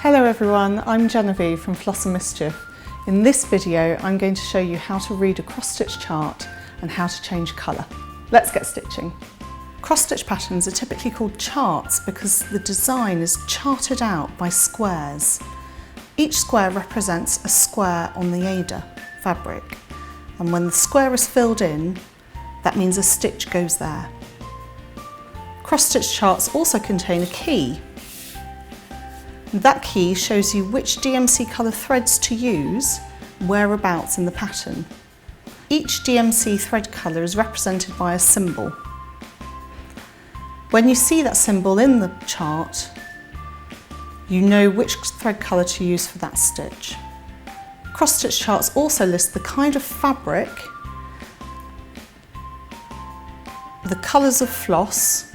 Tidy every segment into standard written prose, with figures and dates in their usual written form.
Hello everyone, I'm Genevieve from Floss and Mischief. In this video I'm going to show you how to read a cross-stitch chart and how to change colour. Let's get stitching. Cross-stitch patterns are typically called charts because the design is charted out by squares. Each square represents a square on the Aida fabric, and when the square is filled in, that means a stitch goes there. Cross-stitch charts also contain a key. That key shows you which DMC colour threads to use whereabouts in the pattern. Each DMC thread colour is represented by a symbol. When you see that symbol in the chart, you know which thread colour to use for that stitch. Cross-stitch charts also list the kind of fabric, the colours of floss,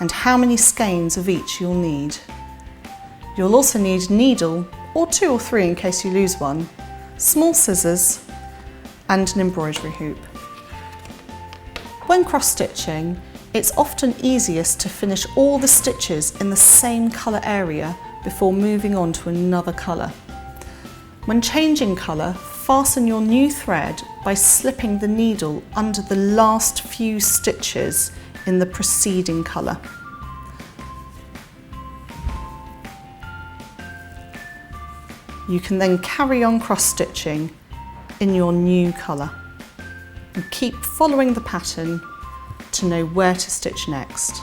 and how many skeins of each you'll need. You'll also need needle, or 2 or 3 in case you lose one, small scissors, and an embroidery hoop. When cross-stitching, it's often easiest to finish all the stitches in the same colour area before moving on to another colour. When changing colour, fasten your new thread by slipping the needle under the last few stitches in the preceding colour. You can then carry on cross-stitching in your new colour and keep following the pattern to know where to stitch next.